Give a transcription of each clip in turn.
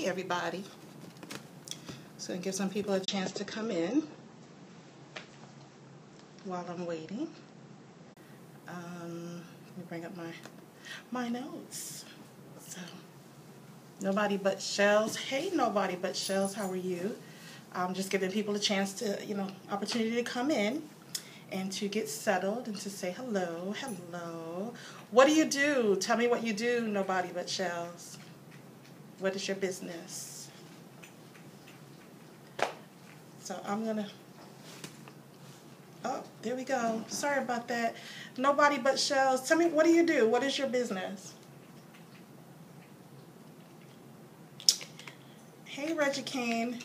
Hey everybody. So give some people a chance to come in while I'm waiting. Let me bring up my notes. So Nobody But Shells. Hey Nobody But Shells, how are you? I'm just giving people a chance to, opportunity to come in and to get settled and to say hello, hello. What do you do? Tell me what you do, Nobody But Shells. What is your business? So I'm gonna, oh, there we go. Sorry about that. Nobody But Shells. Tell me, what do you do? What is your business? Hey, Reggie Kane.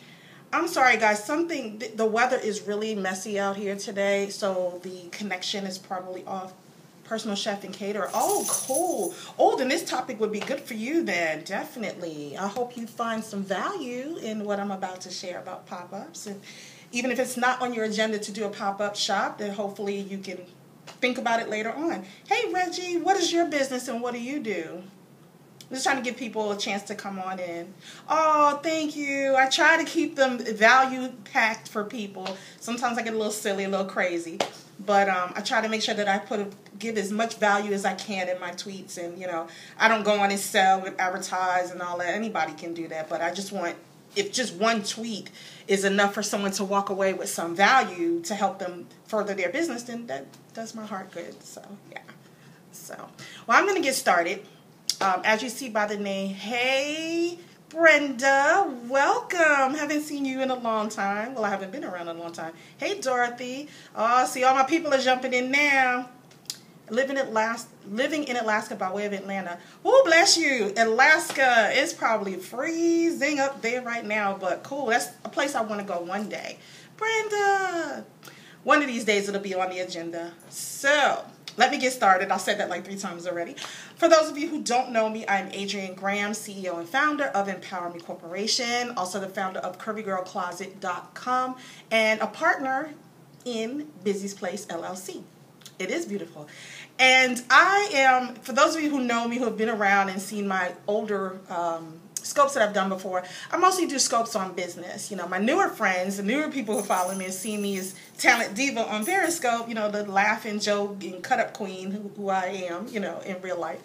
I'm sorry, guys. The weather is really messy out here today, so the connection is probably off. Personal chef and caterer. Oh, cool. Oh, then this topic would be good for you then, definitely. I hope you find some value in what I'm about to share about pop-ups. And even if it's not on your agenda to do a pop-up shop, then hopefully you can think about it later on. Hey, Reggie, what is your business and what do you do? I'm just trying to give people a chance to come on in. Oh, thank you. I try to keep them value-packed for people. Sometimes I get a little silly, a little crazy. But I try to make sure that I give as much value as I can in my tweets. And, I don't go on and sell and advertise and all that. Anybody can do that. But I just want, if just one tweet is enough for someone to walk away with some value to help them further their business, then that does my heart good. So, yeah. So, well, I'm going to get started. As you see by the name, hey, Brenda, welcome. Haven't seen you in a long time. Well, I haven't been around in a long time. Hey, Dorothy. Oh, see, all my people are jumping in now. Living in Alaska by way of Atlanta. Oh, bless you. Alaska is probably freezing up there right now, but cool. That's a place I want to go one day. Brenda. One of these days it'll be on the agenda. So, let me get started. I've said that like 3 times already. For those of you who don't know me, I'm Adrienne Graham, CEO and founder of Empower Me Corporation, also the founder of CurvyGirlCloset.com, and a partner in Busy's Place, LLC. It is beautiful. And I am, for those of you who know me, who have been around and seen my older scopes that I've done before, I mostly do scopes on business. My newer friends, the newer people who follow me and see me as Talent Diva on Periscope, the laugh and joke and cut up queen who I am, in real life.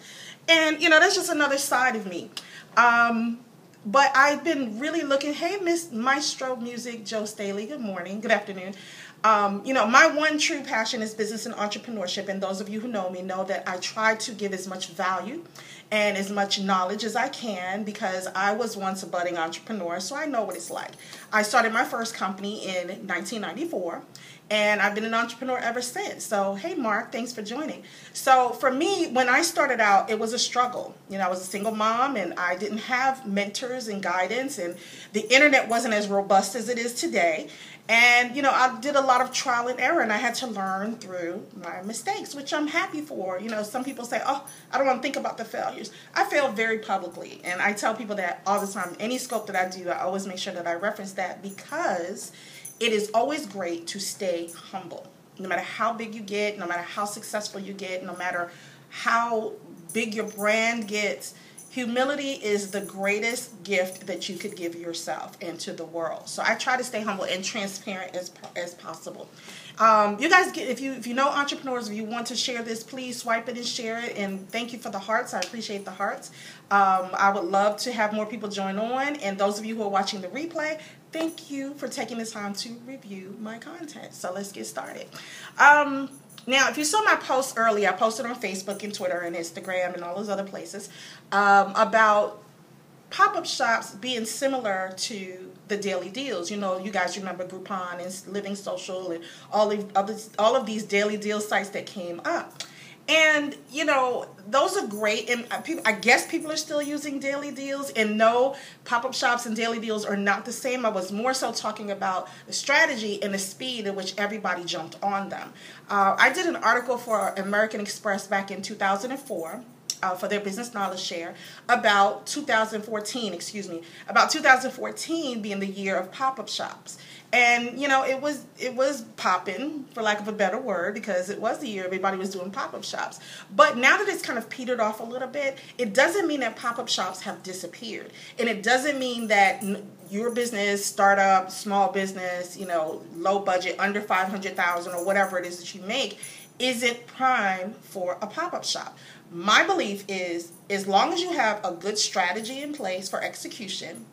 And, that's just another side of me. But I've been really looking, hey, Miss Maestro Music, Joe Staley, good morning, good afternoon. My one true passion is business and entrepreneurship, and those of you who know me know that I try to give as much value and as much knowledge as I can because I was once a budding entrepreneur, so I know what it's like. I started my first company in 1994, and I've been an entrepreneur ever since. So, hey, Mark, thanks for joining. So, for me, when I started out, it was a struggle. I was a single mom, and I didn't have mentors and guidance, and the internet wasn't as robust as it is today. And, I did a lot of trial and error, and I had to learn through my mistakes, which I'm happy for. Some people say, oh, I don't want to think about the failures. I fail very publicly, and I tell people that all the time. Any scope that I do, I always make sure that I reference that because it is always great to stay humble. No matter how big you get, no matter how successful you get, no matter how big your brand gets, humility is the greatest gift that you could give yourself and to the world. So I try to stay humble and transparent as possible. You guys, if you know entrepreneurs, if you want to share this, please swipe it and share it. And thank you for the hearts. I appreciate the hearts. I would love to have more people join on. And those of you who are watching the replay, thank you for taking the time to review my content. So let's get started. Now, if you saw my post earlier, I posted on Facebook and Twitter and Instagram and all those other places about pop-up shops being similar to the daily deals. You guys remember Groupon and Living Social and all of these daily deal sites that came up. And, those are great. And I guess people are still using daily deals. And no, pop-up shops and daily deals are not the same. I was more so talking about the strategy and the speed at which everybody jumped on them. I did an article for American Express back in 2004 for their business knowledge share about 2014 being the year of pop-up shops. And, you know, it was popping, for lack of a better word, because it was the year everybody was doing pop-up shops. But now that it's kind of petered off a little bit, it doesn't mean that pop-up shops have disappeared. And it doesn't mean that your business, startup, small business, you know, low budget, under $500,000 or whatever it is that you make, isn't prime for a pop-up shop. My belief is, as long as you have a good strategy in place for execution,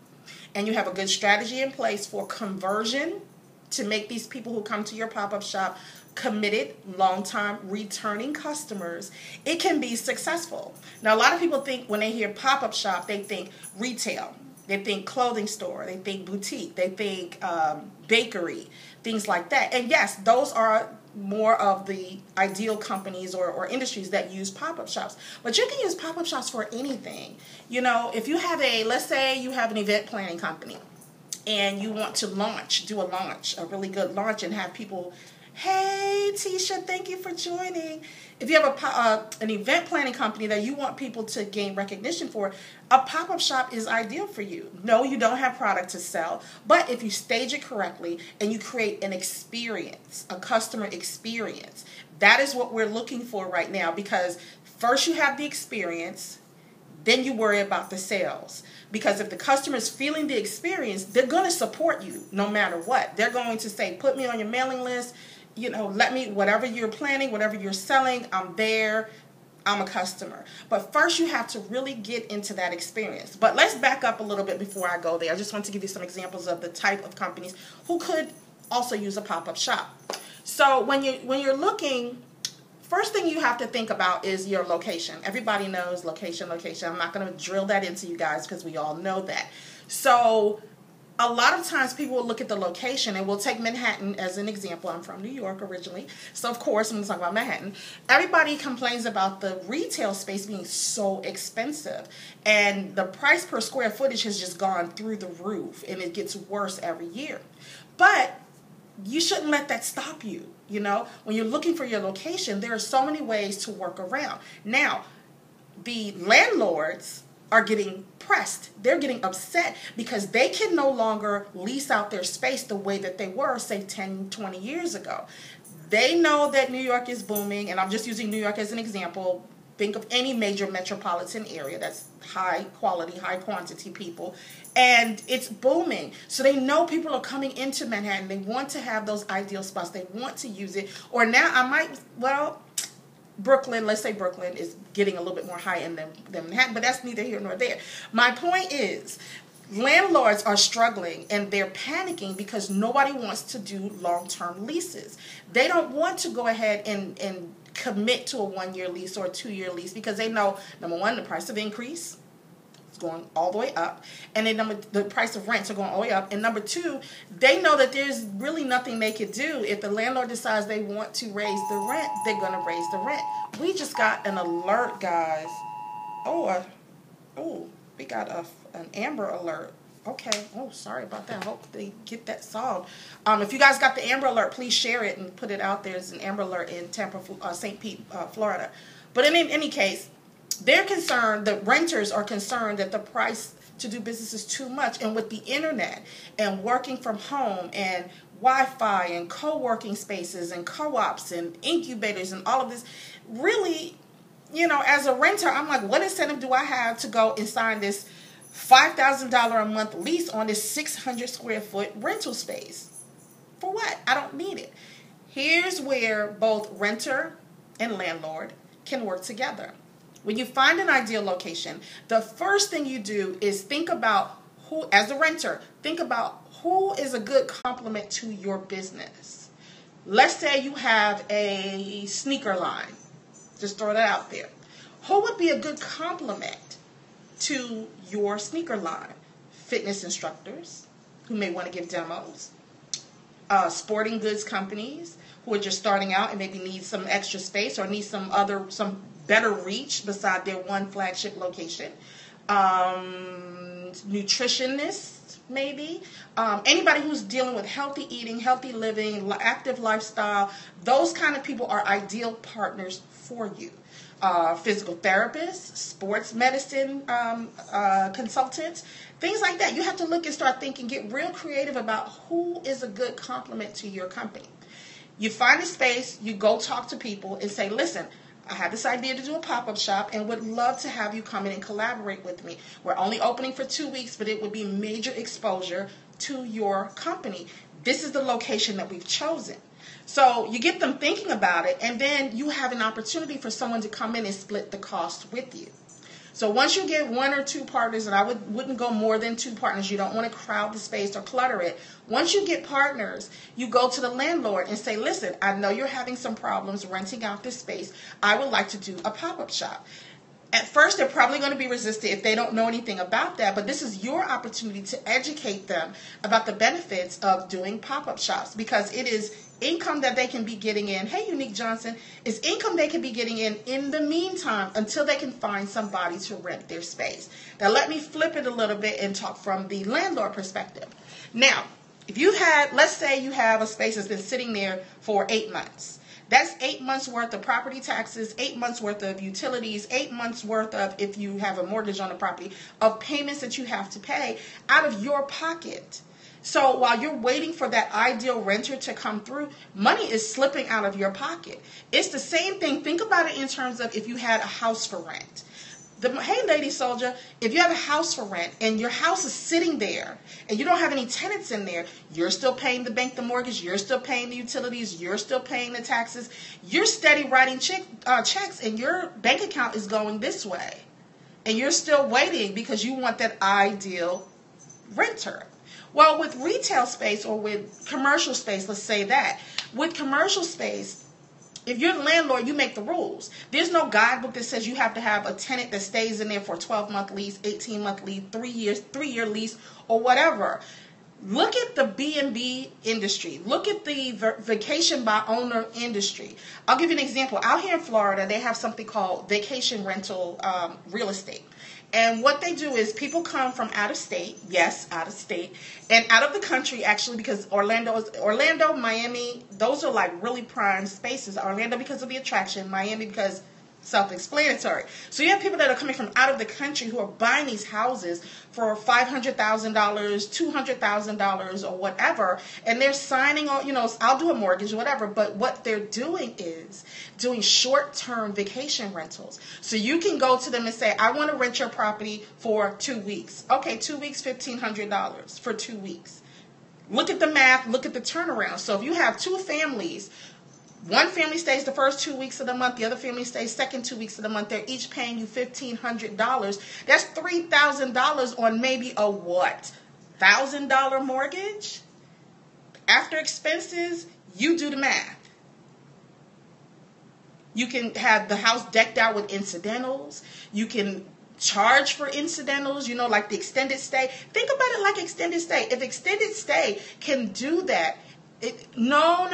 and you have a good strategy in place for conversion to make these people who come to your pop-up shop committed, long-time, returning customers, it can be successful. Now, a lot of people think when they hear pop-up shop, they think retail. They think clothing store. They think boutique. They think bakery, things like that. And yes, those are more of the ideal companies or industries that use pop-up shops. But you can use pop-up shops for anything. You know, if you have let's say you have an event planning company and you want to do a really good launch and have people, hey, Tisha, thank you for joining. If you have an event planning company that you want people to gain recognition for, a pop-up shop is ideal for you. No, you don't have product to sell, but if you stage it correctly and you create an experience, a customer experience, that is what we're looking for right now, because first you have the experience, then you worry about the sales. Because if the customer is feeling the experience, they're going to support you no matter what. They're going to say, put me on your mailing list. You know, whatever you're planning, whatever you're selling, I'm there. I'm a customer. But first you have to really get into that experience. But let's back up a little bit before I go there. I just want to give you some examples of the type of companies who could also use a pop-up shop. So when you're looking, first thing you have to think about is your location. Everybody knows location. I'm not going to drill that into you guys because we all know that. So a lot of times people will look at the location, and we'll take Manhattan as an example. I'm from New York originally, so of course I'm going to talk about Manhattan. Everybody complains about the retail space being so expensive, and the price per square footage has just gone through the roof, and it gets worse every year. But you shouldn't let that stop you. You know, when you're looking for your location, there are so many ways to work around. Now, the landlords are getting pressed. They're getting upset because they can no longer lease out their space the way that they were, say, 10, 20 years ago. They know that New York is booming, and I'm just using New York as an example. Think of any major metropolitan area that's high quality, high quantity people, and it's booming. So they know people are coming into Manhattan. They want to have those ideal spots. They want to use it. Or now Brooklyn, let's say Brooklyn is getting a little bit more high-end than Manhattan, but that's neither here nor there. My point is, landlords are struggling and they're panicking because nobody wants to do long-term leases. They don't want to go ahead and commit to a 1-year lease or a 2-year lease because they know, number one, the price of increase is going all the way up, and then the price of rents are going all the way up, and number two, they know that there's really nothing they could do. If the landlord decides they want to raise the rent, they're going to raise the rent. We just got an alert, guys. We got an Amber Alert. Okay. Oh, sorry about that. I hope they get that solved. If you guys got the Amber Alert, please share it and put it out there. There's an Amber Alert in St. Pete, Florida. But in any case, they're concerned, the renters are concerned that the price to do business is too much. And with the internet and working from home and Wi-Fi and co-working spaces and co-ops and incubators and all of this, really, you know, as a renter, I'm like, what incentive do I have to go and sign this $5,000 a month lease on this 600 square foot rental space? For what? I don't need it. Here's where both renter and landlord can work together. When you find an ideal location, the first thing you do is think about who, as a renter, think about who is a good complement to your business. Let's say you have a sneaker line. Just throw that out there. Who would be a good complement to your sneaker line? Fitness instructors who may want to give demos, sporting goods companies who are just starting out and maybe need some extra space or need some better reach beside their one flagship location. Nutritionists, maybe. Anybody who's dealing with healthy eating, healthy living, active lifestyle, those kind of people are ideal partners for you. Physical therapists, sports medicine consultants, things like that. You have to look and start thinking, get real creative about who is a good complement to your company. You find a space, you go talk to people and say, listen, I have this idea to do a pop-up shop and would love to have you come in and collaborate with me. We're only opening for 2 weeks, but it would be major exposure to your company. This is the location that we've chosen. So you get them thinking about it, and then you have an opportunity for someone to come in and split the cost with you. So once you get 1 or 2 partners, and I wouldn't go more than 2 partners, you don't want to crowd the space or clutter it. Once you get partners, you go to the landlord and say, listen, I know you're having some problems renting out this space. I would like to do a pop-up shop. At first, they're probably going to be resistant if they don't know anything about that, but this is your opportunity to educate them about the benefits of doing pop-up shops, because it is income that they can be getting in. Hey, Unique Johnson, is income they can be getting in the meantime until they can find somebody to rent their space. Now, let me flip it a little bit and talk from the landlord perspective. Now, if you had, let's say you have a space that's been sitting there for 8 months. That's 8 months worth of property taxes, 8 months worth of utilities, 8 months worth of, if you have a mortgage on the property, of payments that you have to pay out of your pocket. So while you're waiting for that ideal renter to come through, money is slipping out of your pocket. It's the same thing. Think about it in terms of if you had a house for rent. Hey, Lady Soldier, if you have a house for rent and your house is sitting there and you don't have any tenants in there, you're still paying the bank the mortgage, you're still paying the utilities, you're still paying the taxes, you're steady writing checks, and your bank account is going this way. And you're still waiting because you want that ideal renter. Well, with retail space or with commercial space, let's say that, with commercial space, if you're the landlord, you make the rules. There's no guidebook that says you have to have a tenant that stays in there for a 12-month lease, 18-month lease, 3-year lease, or whatever. Look at the B&B industry. Look at the vacation by owner industry. I'll give you an example. Out here in Florida, they have something called vacation rental real estate. And what they do is people come from out of state, yes, out of state, and out of the country, actually, because Orlando, Miami, those are like really prime spaces. Orlando because of the attraction, Miami because self-explanatory. So you have people that are coming from out of the country who are buying these houses for $500,000, $200,000, or whatever, and they're signing on, I'll do a mortgage or whatever, but what they're doing is doing short-term vacation rentals. So you can go to them and say, I want to rent your property for 2 weeks. Okay, 2 weeks, $1,500 for 2 weeks. Look at the math, look at the turnaround. So if you have 2 families, one family stays the first 2 weeks of the month. The other family stays second 2 weeks of the month. They're each paying you $1,500. That's $3,000 on maybe a what? $1,000 mortgage? After expenses, you do the math. You can have the house decked out with incidentals. You can charge for incidentals, like the extended stay. Think about it like extended stay. If extended stay can do that, no.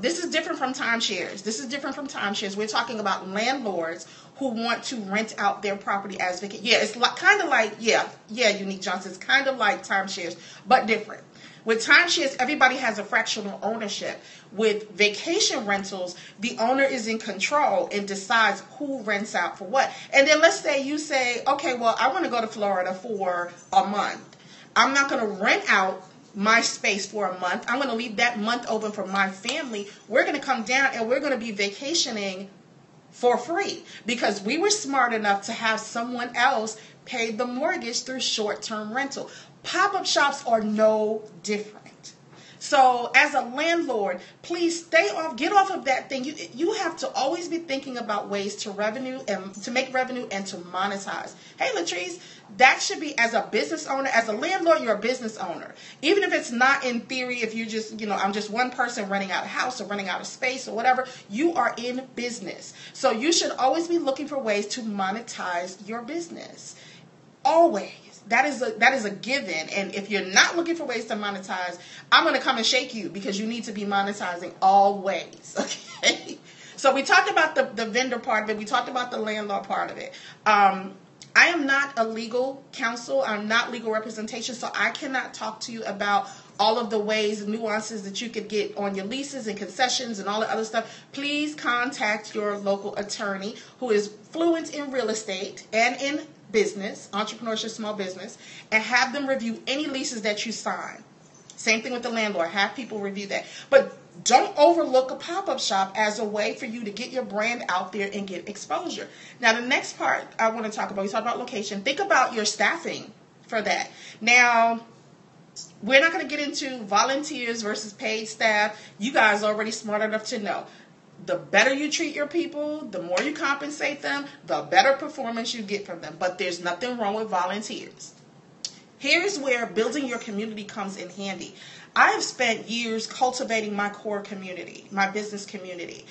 This is different from timeshares. We're talking about landlords who want to rent out their property as vacation. Yeah, it's kind of like, Unique Johnson. It's kind of like timeshares, but different. With timeshares, everybody has a fractional ownership. With vacation rentals, the owner is in control and decides who rents out for what. And then let's say you say, okay, well, I want to go to Florida for a month. I'm not going to rent out my space for a month. I'm going to leave that month open for my family. We're going to come down and we're going to be vacationing for free because we were smart enough to have someone else pay the mortgage through short-term rental. Pop-up shops are no different. So as a landlord, please get off of that thing. You have to always be thinking about ways to make revenue and to monetize. Hey, Latrice, that should be, as a business owner, as a landlord, you're a business owner. Even if it's not in theory, if you just, I'm just one person renting out a house or renting out a space or whatever, you are in business. So you should always be looking for ways to monetize your business. Always. That is a given. And if you're not looking for ways to monetize, I'm going to come and shake you because you need to be monetizing always. Okay. So we talked about the vendor part of it. We talked about the landlord part of it. I am not a legal counsel. I'm not legal representation, so I cannot talk to you about all of the ways and nuances that you could get on your leases and concessions and all the other stuff. Please contact your local attorney who is fluent in real estate and in business, entrepreneurship, small business, and have them review any leases that you sign. Same thing with the landlord. Have people review that. But don't overlook a pop-up shop as a way for you to get your brand out there and get exposure. Now, the next part I want to talk about, we talk about location. Think about your staffing for that. Now, we're not going to get into volunteers versus paid staff. You guys are already smart enough to know. The better you treat your people, the more you compensate them, the better performance you get from them. But there's nothing wrong with volunteers. Here's where building your community comes in handy. I have spent years cultivating my core community, my business community.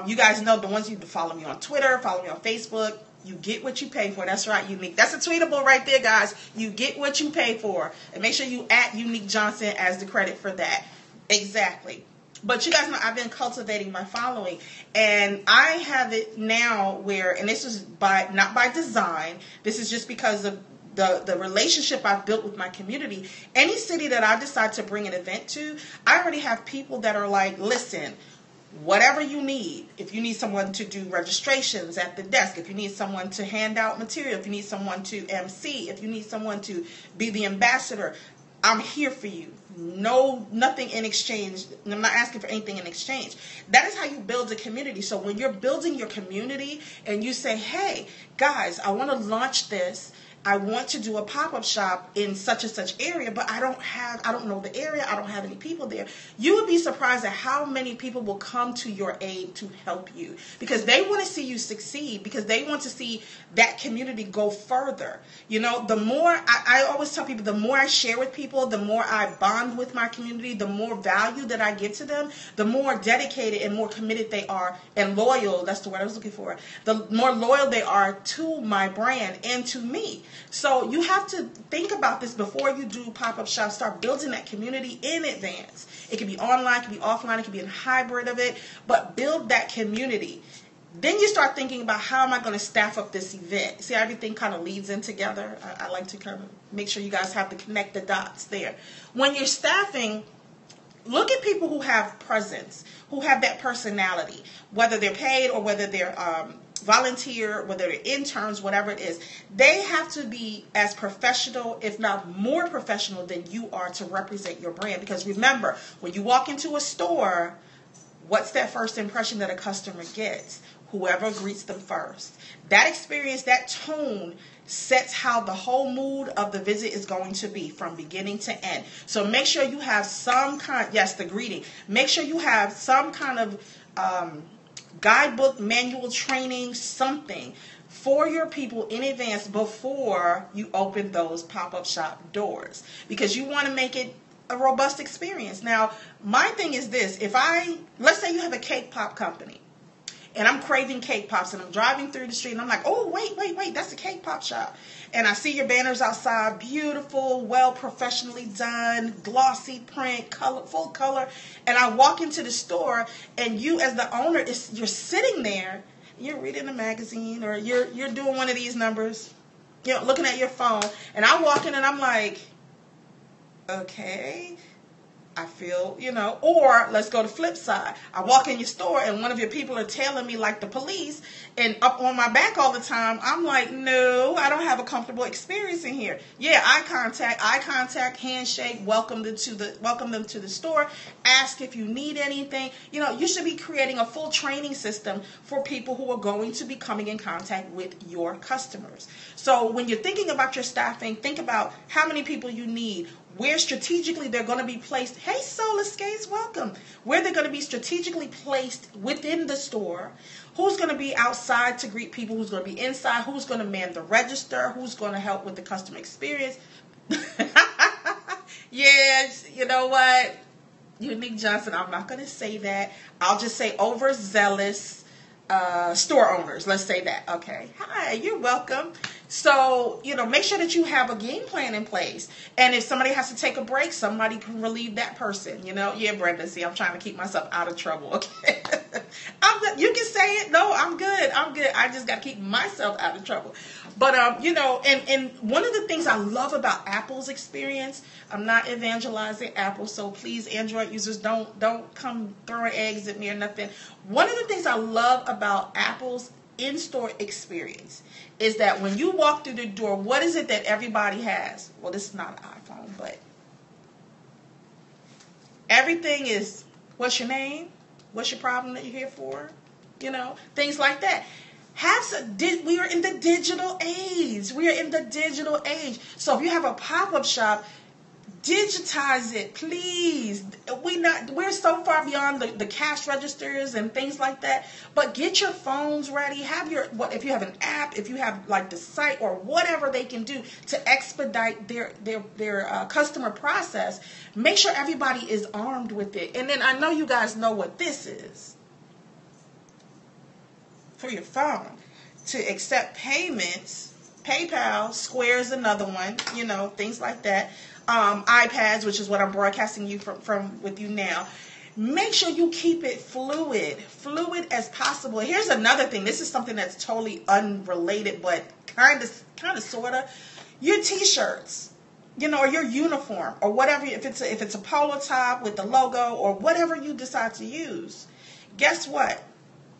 You guys know, the ones you follow me on Twitter, follow me on Facebook. You get what you pay for. That's right, Unique. That's a tweetable right there, guys. You get what you pay for. And make sure you at Unique Johnson as the credit for that. Exactly. But you guys know I've been cultivating my following. And I have it now where, and this is not by design, this is just because of the relationship I've built with my community. Any city that I decide to bring an event to, I already have people that are like, listen, whatever you need, if you need someone to do registrations at the desk, if you need someone to hand out material, if you need someone to MC, if you need someone to be the ambassador, I'm here for you. No, nothing in exchange. I'm not asking for anything in exchange. That is how you build a community. So when you're building your community and you say, hey, guys, I want to launch this. I want to do a pop-up shop in such and such area, but I don't know the area. I don't have any people there. You would be surprised at how many people will come to your aid to help you because they want to see you succeed, because they want to see that community go further. You know, the more, I always tell people, the more I share with people, the more I bond with my community, the more value that I give to them, the more dedicated and more committed they are and loyal, that's the word I was looking for, the more loyal they are to my brand and to me. So you have to think about this before you do pop-up shops. Start building that community in advance. It can be online, it can be offline, it can be a hybrid of it, but build that community. Then you start thinking about, how am I going to staff up this event? See, everything kind of leads in together. I like to kind of make sure you guys have to connect the dots there. When you're staffing, look at people who have presence, who have that personality, whether they're paid or whether they're volunteer, whether they're interns, whatever it is. They have to be as professional, if not more professional than you are, to represent your brand. Because remember, when you walk into a store, what's that first impression that a customer gets? Whoever greets them first. That experience, that tone sets how the whole mood of the visit is going to be from beginning to end. So make sure you have some kind, yes, the greeting. Make sure you have some kind of guidebook, manual, training, something for your people in advance before you open those pop-up shop doors, because you want to make it a robust experience. Now, my thing is this: let's say you have a cake pop company, and I'm craving cake pops, and I'm driving through the street, and I'm like, oh, wait, that's a cake pop shop. And I see your banners outside, beautiful, well professionally done, glossy print, color, full color. And I walk into the store, and you as the owner, you're sitting there, you're reading a magazine, or you're doing one of these numbers, looking at your phone. And I walk in, and I'm like, okay, I feel, or let's go to flip side. I walk in your store and one of your people are tailing me like the police and up on my back all the time. I'm like, no, I don't have a comfortable experience in here. Yeah, eye contact, handshake, welcome them to the store, ask if you need anything. You should be creating a full training system for people who are going to be coming in contact with your customers. So when you're thinking about your staffing, think about how many people you need, where strategically they're going to be placed. Hey, Solar Skates, welcome. Where they're going to be strategically placed within the store. Who's going to be outside to greet people? Who's going to be inside? Who's going to man the register? Who's going to help with the customer experience? Yes, you know what? Unique Johnson, I'm not going to say that. I'll just say overzealous store owners. Let's say that. Okay. Hi, you're welcome. So, make sure that you have a game plan in place. And if somebody has to take a break, somebody can relieve that person. Yeah, Brenda, see, I'm trying to keep myself out of trouble. Okay. I'm good. You can say it. No, I'm good. I'm good. I just got to keep myself out of trouble. But, you know, and one of the things I love about Apple's experience, I'm not evangelizing Apple, so please, Android users, don't come throwing eggs at me or nothing. One of the things I love about Apple's in-store experience is that when you walk through the door, what is it that everybody has? Well, this is not an iPhone, but everything is, what's your name? What's your problem that you're here for? You know, things like that. We are in the digital age. We are in the digital age. So if you have a pop-up shop, digitize it, please. We're so far beyond the cash registers and things like that. But get your phones ready. If you have an app, if you have like the site or whatever they can do to expedite their customer process, make sure everybody is armed with it. And then I know you guys know what this is. For your phone, to accept payments, PayPal, Square is another one, you know, things like that. iPads, which is what I'm broadcasting you from with you now. Make sure you keep it fluid as possible. Here's another thing. This is something that's totally unrelated, but kind of sort of. Your T-shirts, you know, or your uniform, or whatever. If it's a polo top with the logo, or whatever you decide to use. Guess what?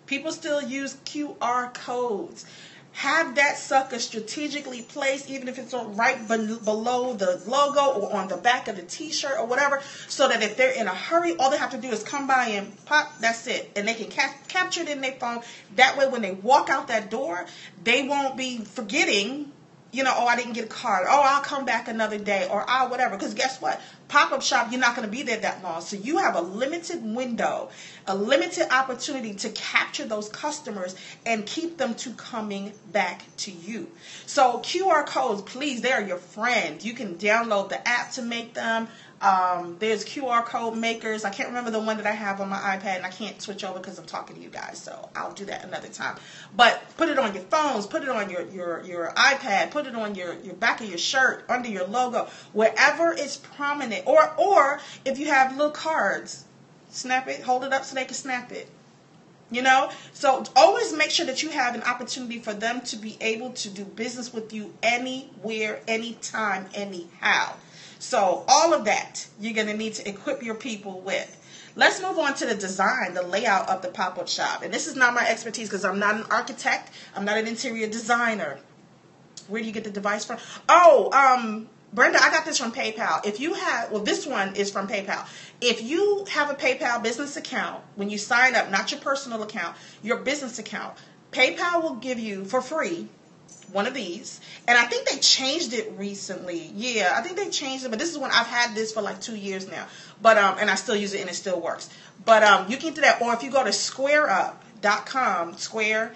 People still use QR codes. Have that sucker strategically placed, even if it's right below the logo or on the back of the T-shirt or whatever, so that if they're in a hurry, all they have to do is come by and pop, that's it. And they can capture it in their phone. That way, when they walk out that door, they won't be forgetting, you know, oh, I didn't get a card. Oh, I'll come back another day, or I'll whatever. Because guess what? Pop-up shop, you're not going to be there that long. So you have a limited window, a limited opportunity to capture those customers and keep them to coming back to you. So QR codes, please, they are your friend. You can download the app to make them. There's QR code makers. I can't remember the one that I have on my iPad, and I can't switch over because I'm talking to you guys, so I'll do that another time. But put it on your phones, put it on your iPad, put it on your back of your shirt, under your logo, wherever it's prominent. Or if you have little cards, snap it, hold it up so they can snap it. You know, so always make sure that you have an opportunity for them to be able to do business with you anywhere, anytime, anyhow. So all of that you're going to need to equip your people with. Let's move on to the design, the layout of the pop-up shop. And this is not my expertise because I'm not an architect. I'm not an interior designer. Where do you get the device from? Oh, Brenda, I got this from PayPal. If you have, well, this one is from PayPal. If you have a PayPal business account, when you sign up, not your personal account, your business account, PayPal will give you for free one of these. And I think they changed it recently. Yeah, I think they changed it, but this is when I've had this for like 2 years now. But and I still use it and it still works. But you can do that. Or if you go to squareup.com, Square,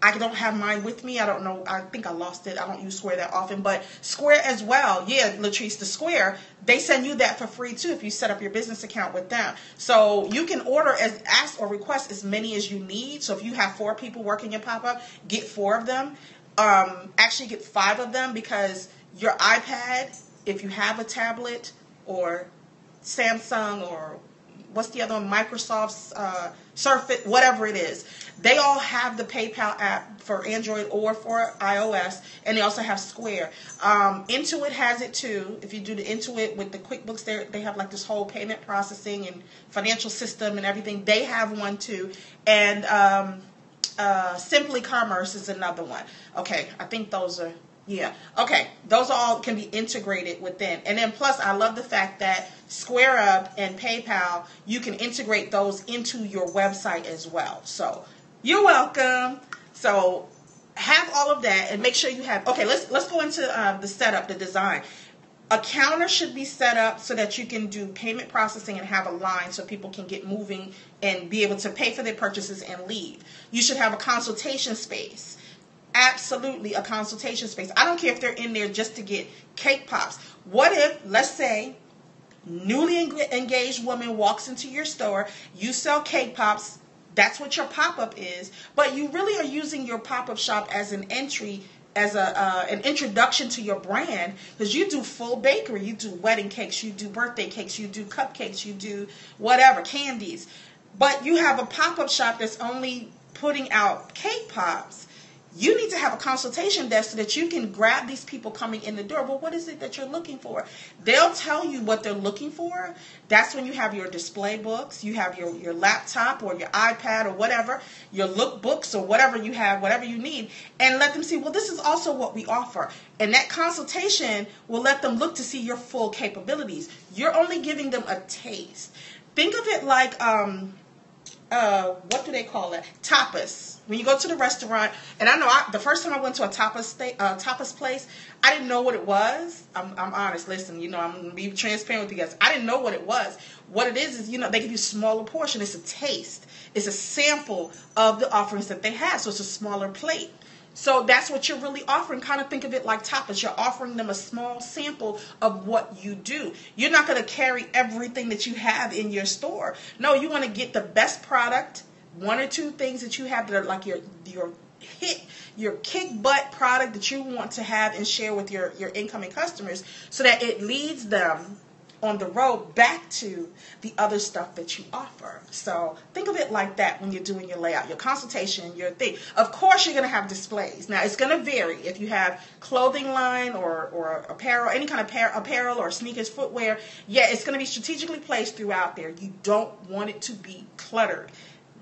I don't have mine with me. I don't know. I think I lost it. I don't use Square that often. But Square as well. Yeah, Latrice, the Square, they send you that for free too if you set up your business account with them. So you can order, ask or request as many as you need. So if you have 4 people working your pop-up, get 4 of them. Actually get 5 of them, because your iPad, if you have a tablet, or Samsung, or what's the other one, Microsoft's Surface, whatever it is, they all have the PayPal app for Android or for iOS, and they also have Square. Intuit has it too. If you do the Intuit with the QuickBooks, they have like this whole payment processing and financial system and everything. They have one too. And Simply Commerce is another one. Okay, I think those are, yeah. Okay, those all can be integrated within. And then plus, I love the fact that SquareUp and PayPal, you can integrate those into your website as well. So you're welcome. So have all of that and make sure you have, okay, let's go into the setup, the design. A counter should be set up so that you can do payment processing and have a line so people can get moving and be able to pay for their purchases and leave. You should have a consultation space. Absolutely a consultation space. I don't care if they're in there just to get cake pops. What if, let's say, newly engaged woman walks into your store, you sell cake pops, that's what your pop-up is, but you really are using your pop-up shop as an entry, as an introduction to your brand, because you do full bakery, you do wedding cakes, you do birthday cakes, you do cupcakes, you do whatever, candies. but you have a pop-up shop that's only putting out cake pops, you need to have a consultation desk so that you can grab these people coming in the door. Well, what is it that you're looking for? They'll tell you what they're looking for. That's when you have your display books, you have your laptop or your iPad or whatever, your lookbooks or whatever you have, whatever you need, and let them see, well, this is also what we offer. And that consultation will let them look to see your full capabilities. You're only giving them a taste. Think of it like, what do they call it? Tapas. When you go to the restaurant, and I know the first time I went to a tapas place, I didn't know what it was. I'm honest. Listen, I'm going to be transparent with you guys. I didn't know what it was. What it is, they give you a smaller portion. It's a taste. It's a sample of the offerings that they have. So it's a smaller plate. So that's what you're really offering. Kind of think of it like tapas. You're offering them a small sample of what you do. You're not going to carry everything that you have in your store. No, you want to get the best product, one or two things that you have that are like your hit, your kick butt product that you want to have and share with your incoming customers so that it leads them on the road back to the other stuff that you offer. So think of it like that when you're doing your layout, your consultation, your thing. Of course, you're going to have displays. Now, it's going to vary. If you have clothing line or apparel, any kind of apparel or sneakers, footwear, yeah, it's going to be strategically placed throughout there. You don't want it to be cluttered.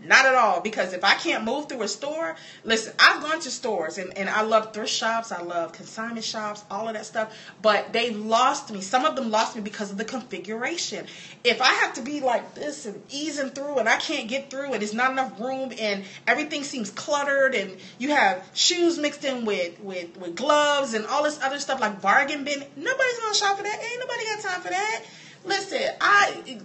Not at all, because if I can't move through a store, listen, I've gone to stores, and I love thrift shops, I love consignment shops, all of that stuff, but they lost me. Some of them lost me because of the configuration. If I have to be like this and easing through, and I can't get through, and there's not enough room, and everything seems cluttered, and you have shoes mixed in with gloves, and all this other stuff like bargain bin, nobody's going to shop for that. Ain't nobody got time for that. Listen,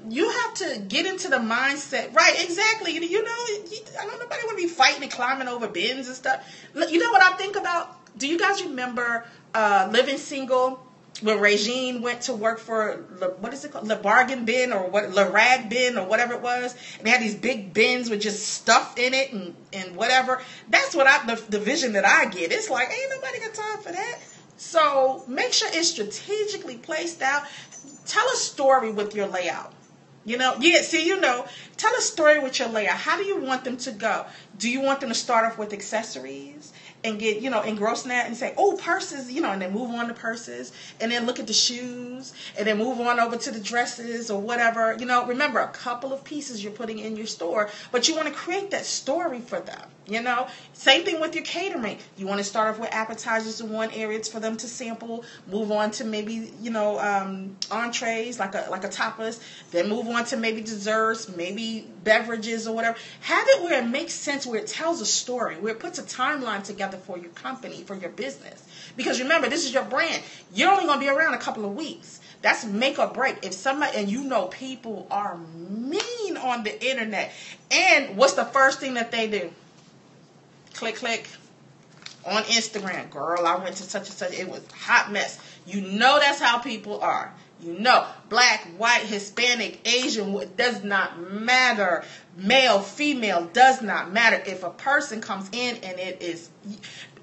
you have to get into the mindset, right? Exactly. I don't nobody want to be fighting and climbing over bins and stuff. You know what I think about? Do you guys remember Living Single when Regine went to work for what is it called, Le Bargain Bin or what, Le Rag Bin or whatever it was, and they had these big bins with just stuff in it and whatever. That's what the vision that I get. It's like ain't nobody got time for that. So make sure it's strategically placed out. Tell a story with your layout. Tell a story with your layout. How do you want them to go? Do you want them to start off with accessories and get, engrossed in that and say, oh, purses, and then move on to purses and then look at the shoes and then move on over to the dresses or whatever. Remember, a couple of pieces you're putting in your store, but you want to create that story for them. Same thing with your catering. You want to start off with appetizers in one area for them to sample, move on to maybe, entrees like a tapas, then move on to maybe desserts, maybe beverages or whatever. Have it where it makes sense, where it tells a story, where it puts a timeline together for your company, for your business. Because remember, this is your brand. You're only going to be around a couple of weeks. That's make or break. If somebody, and people are mean on the internet. And what's the first thing that they do? Click on Instagram. Girl, I went to such and such. It was a hot mess. That's how people are. Black, white, Hispanic, Asian, does not matter. Male, female, does not matter. If a person comes in and it is,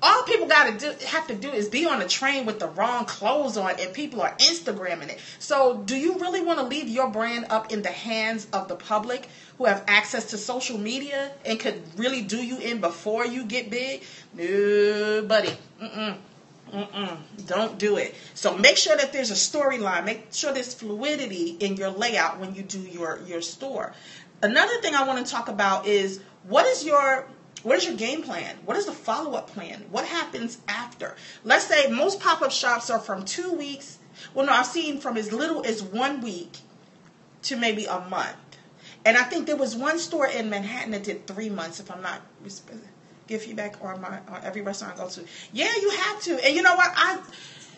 all people have to do is be on a train with the wrong clothes on, and people are Instagramming it. So do you really want to leave your brand up in the hands of the public who have access to social media and could really do you in before you get big? No, buddy. Don't do it. So make sure that there's a storyline. Make sure there's fluidity in your layout when you do your store. Another thing I want to talk about is what is your game plan? What is the follow-up plan? What happens after? Let's say most pop-up shops are from 2 weeks. Well, no, I've seen from as little as 1 week to maybe a month. And I think there was one store in Manhattan that did 3 months, if I'm not give feedback on every restaurant I go to. Yeah, you have to. And you know what?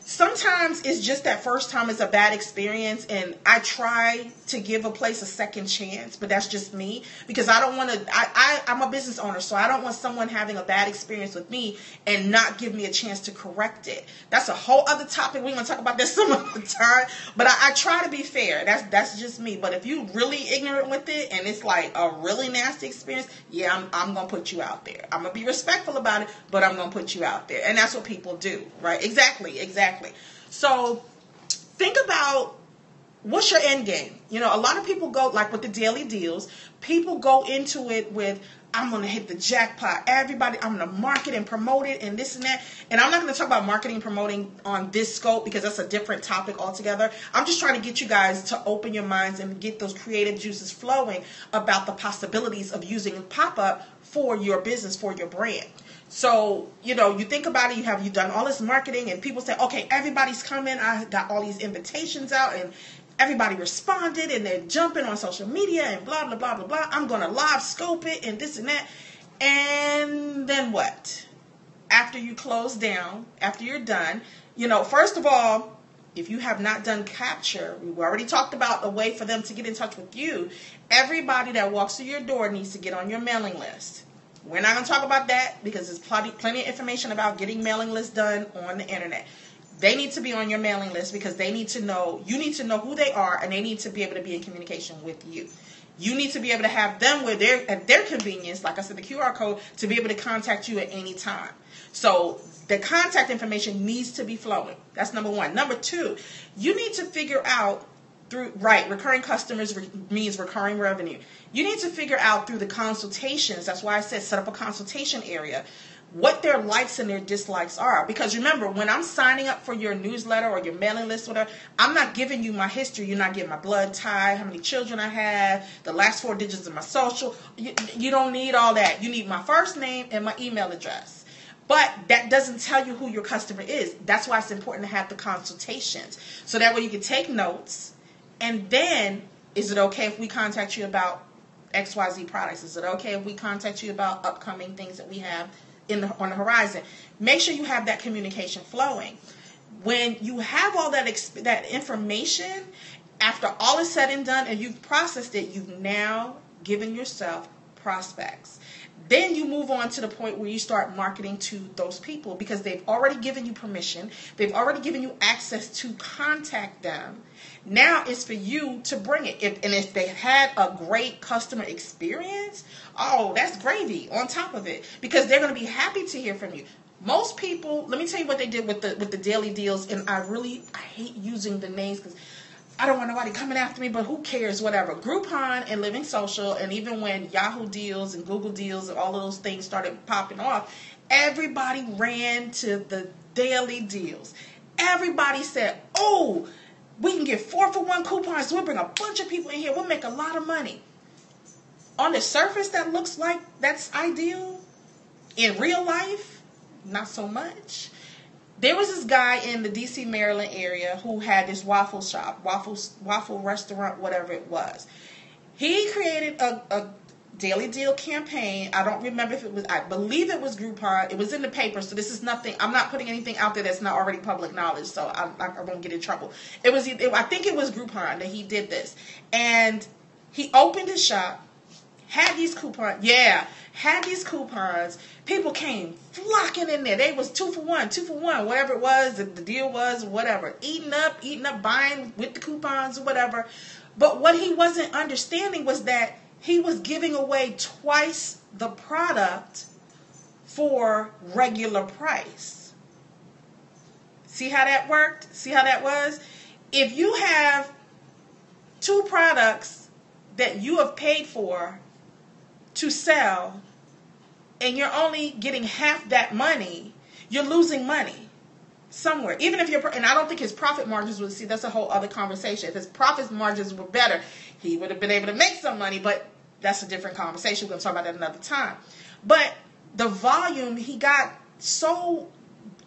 Sometimes it's just that first time is a bad experience, and I try to give a place a second chance, but that's just me, because I don't want to, I'm a business owner, so I don't want someone having a bad experience with me and not give me a chance to correct it. That's a whole other topic. We're going to talk about this some other time, but I try to be fair. That's just me. But if you really ignorant with it and it's like a really nasty experience, yeah, I'm going to put you out there. I'm going to be respectful about it, but I'm going to put you out there. And that's what people do, right? Exactly. So think about what's your end game? You know, a lot of people go, like with the daily deals, people go into it with, I'm going to hit the jackpot. Everybody, I'm going to market and promote it and this and that. And I'm not going to talk about marketing and promoting on this scope because that's a different topic altogether. I'm just trying to get you guys to open your minds and get those creative juices flowing about the possibilities of using Popup for your business, for your brand. So, you know, you think about it, you've done all this marketing and people say, okay, everybody's coming. I got all these invitations out and everybody responded and they're jumping on social media and blah, blah, blah, blah, blah. I'm going to live scope it and this and that. And then what? After you close down, after you're done, you know, first of all, if you have not done capture, we already talked about the way for them to get in touch with you. Everybody that walks through your door needs to get on your mailing list. We're not going to talk about that because there's plenty of information about getting mailing lists done on the internet. They need to be on your mailing list because they need to know, you need to know who they are and they need to be able to be in communication with you. You need to be able to have them where they're at their convenience, like I said, the QR code, to be able to contact you at any time. So the contact information needs to be flowing. That's number one. Number two, you need to figure out recurring customers means recurring revenue. You need to figure out through the consultations, that's why I said set up a consultation area, what their likes and their dislikes are. Because remember, when I'm signing up for your newsletter or your mailing list, whatever, I'm not giving you my history. You're not getting my blood type, how many children I have, the last 4 digits of my social. You don't need all that. You need my first name and my email address. But that doesn't tell you who your customer is. That's why it's important to have the consultations. So that way you can take notes. And then, is it okay if we contact you about XYZ products? Is it okay if we contact you about upcoming things that we have on the horizon? Make sure you have that communication flowing. When you have all that information, after all is said and done and you've processed it, you've now given yourself prospects. Then you move on to the point where you start marketing to those people because they've already given you permission. They've already given you access to contact them. Now it's for you to bring it. If they had a great customer experience, oh, that's gravy on top of it because they're going to be happy to hear from you. Most people, let me tell you what they did with the daily deals, and I hate using the names because I don't want nobody coming after me, but who cares, whatever. Groupon and Living Social, and even when Yahoo deals and Google deals and all of those things started popping off, everybody ran to the daily deals. Everybody said, oh, we can get 4-for-1 coupons. We'll bring a bunch of people in here. We'll make a lot of money. On the surface, that looks like that's ideal. In real life, not so much. There was this guy in the D.C., Maryland area who had this waffle shop, waffle restaurant, whatever it was. He created a daily deal campaign. I don't remember if it was, I believe it was Groupon. It was in the paper, so this is nothing. I'm not putting anything out there that's not already public knowledge, so I won't get in trouble. I think it was Groupon that he did this. And he opened his shop, had these coupons. People came flocking in there. They was 2-for-1, whatever it was, the deal was, whatever. Eating up, buying with the coupons or whatever. But what he wasn't understanding was that he was giving away twice the product for regular price. See how that worked? See how that was? If you have 2 products that you have paid for to sell, and you're only getting half that money, you're losing money somewhere. Even if and I don't think his profit margins would, see, that's a whole other conversation. If his profit margins were better, he would have been able to make some money, but that's a different conversation. We're going to talk about that another time. But the volume, he got so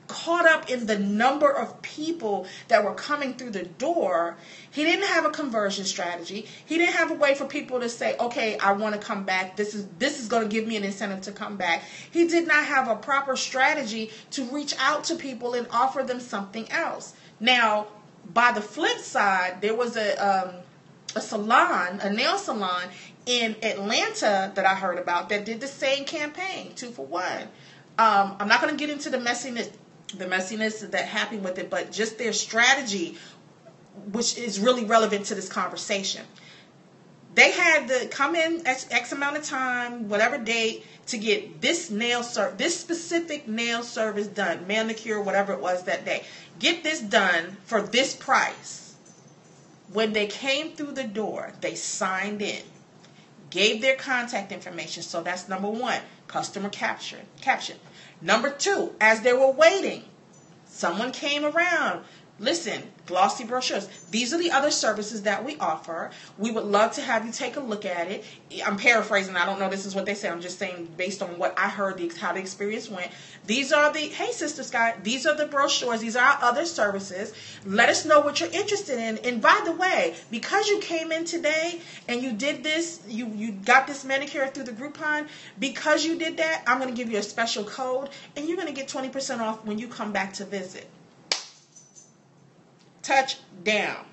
caught up in the number of people that were coming through the door, he didn't have a conversion strategy. He didn't have a way for people to say, okay, I want to come back. This is going to give me an incentive to come back. He did not have a proper strategy to reach out to people and offer them something else. Now, by the flip side, there was a nail salon in Atlanta that I heard about that did the same campaign, 2-for-1. I'm not going to get into the messiness that happened with it, but just their strategy, which is really relevant to this conversation. They had to come in X amount of time, whatever date, to get this specific nail service done, manicure, whatever it was that day. Get this done for this price. When they came through the door, they signed in, gave their contact information. So that's number one, customer capture. Number two, as they were waiting, someone came around. Listen, glossy brochures. These are the other services that we offer. We would love to have you take a look at it. I'm paraphrasing. I don't know this is what they said. I'm just saying based on what I heard, how the experience went. These are the, hey, Sister Sky, these are the brochures. These are our other services. Let us know what you're interested in. And by the way, because you came in today and you did this, you got this manicure through the Groupon, because you did that, I'm going to give you a special code and you're going to get 20% off when you come back to visit. Touchdown.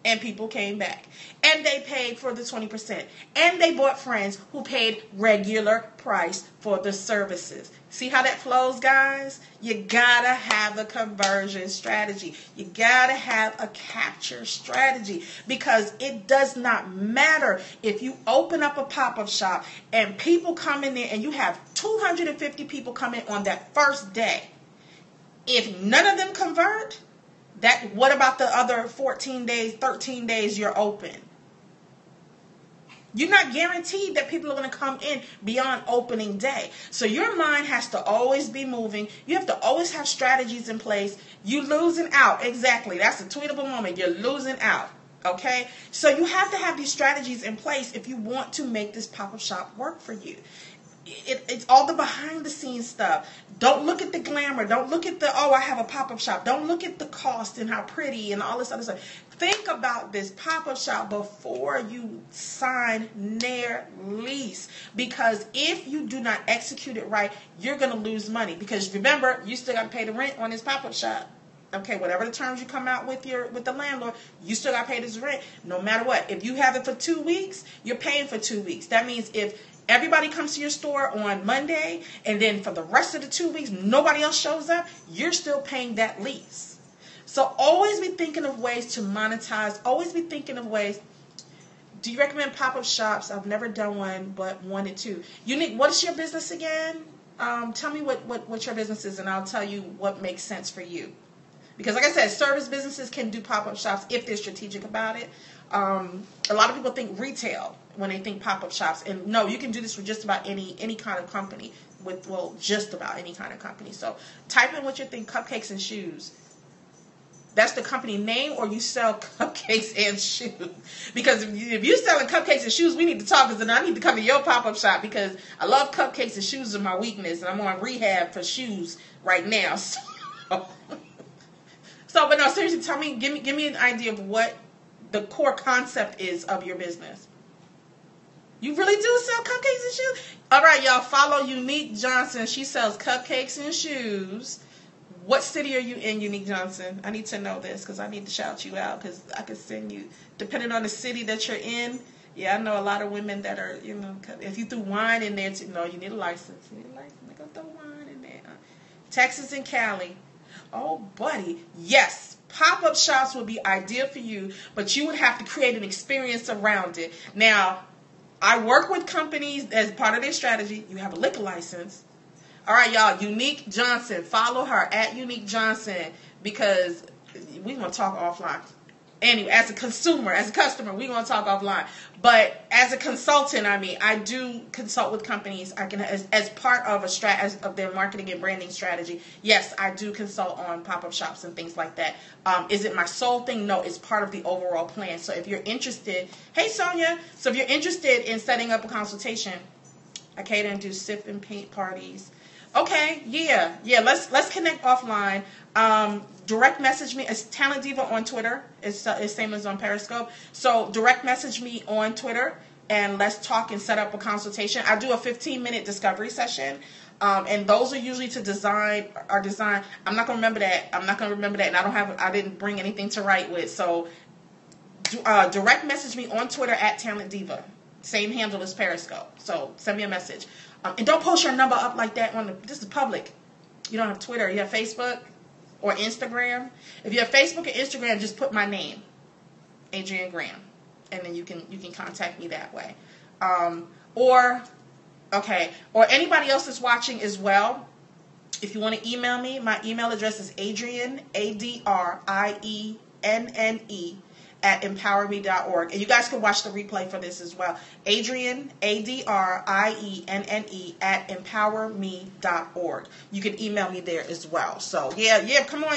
And people came back. And they paid for the 20%. And they bought friends who paid regular price for the services. See how that flows, guys? You gotta have a conversion strategy. You gotta have a capture strategy. Because it does not matter if you open up a pop-up shop and people come in there and you have 250 people come in on that first day. If none of them convert, what about the other 14 days, 13 days you're open? You're not guaranteed that people are going to come in beyond opening day. So your mind has to always be moving. You have to always have strategies in place. You losing out. Exactly. That's a tweetable moment. You're losing out. Okay? So you have to have these strategies in place if you want to make this pop-up shop work for you. It's all the behind the scenes stuff. Don't look at the glamour. Don't look at the, oh, I have a pop-up shop. Don't look at the cost and how pretty and all this other stuff. Think about this pop-up shop before you sign their lease. Because if you do not execute it right, you're going to lose money. Because remember, you still got to pay the rent on this pop-up shop. Okay, whatever the terms you come out with the landlord, you still got to pay this rent no matter what. If you have it for 2 weeks, you're paying for 2 weeks. That means if everybody comes to your store on Monday, and then for the rest of the 2 weeks, nobody else shows up, you're still paying that lease. So always be thinking of ways to monetize. Always be thinking of ways. Do you recommend pop-up shops? I've never done one, but wanted to. Unique, what is your business again? Tell me what your business is, and I'll tell you what makes sense for you. Because like I said, service businesses can do pop-up shops if they're strategic about it. A lot of people think retail when they think pop-up shops, and no, you can do this with just about any kind of company, just about any kind of company. So type in what you think, cupcakes and shoes. That's the company name, or you sell cupcakes and shoes. Because if you're selling cupcakes and shoes, we need to talk, because then I need to come to your pop-up shop, because I love cupcakes and shoes are my weakness, and I'm on rehab for shoes right now. But no, seriously, tell me, give me an idea of what the core concept is of your business. You really do sell cupcakes and shoes? All right, y'all, follow Unique Johnson. She sells cupcakes and shoes. What city are you in, Unique Johnson? I need to know this because I need to shout you out, because I could send you, depending on the city that you're in. Yeah, I know a lot of women that are, if you threw wine in there, no, you need a license. You need a license. They're going to throw wine in there. Texas and Cali. Oh, buddy. Yes, pop-up shops would be ideal for you, but you would have to create an experience around it. Now, I work with companies as part of their strategy. You have a liquor license. All right, y'all, Unique Johnson. Follow her at Unique Johnson, because we're going to talk offline. Anyway, as a consumer, as a customer, we're going to talk offline. But as a consultant, I do consult with companies. I can, as part of of their marketing and branding strategy. Yes, I do consult on pop-up shops and things like that. Is it my sole thing? No, it's part of the overall plan. So if you're interested, hey Sonia. So if you're interested in setting up a consultation, I cater and do sip and paint parties. Okay, yeah. Let's connect offline. Direct message me. It's Talent Diva on Twitter. It's same as on Periscope. So direct message me on Twitter, and let's talk and set up a consultation. I do a 15-minute discovery session, and those are usually to design. I'm not gonna remember that. And I didn't bring anything to write with. So direct message me on Twitter at Talent Diva. Same handle as Periscope. So send me a message. And don't post your number up like that this is public. You don't have Twitter. You have Facebook or Instagram. If you have Facebook or Instagram, just put my name, Adrienne Graham, and then you can contact me that way. Or anybody else that's watching as well. If you want to email me, my email address is Adrienne, ADRIENNE at empowerme.org. And you guys can watch the replay for this as well. Adrienne, ADRIENNE, at empowerme.org. You can email me there as well. So, yeah, come on.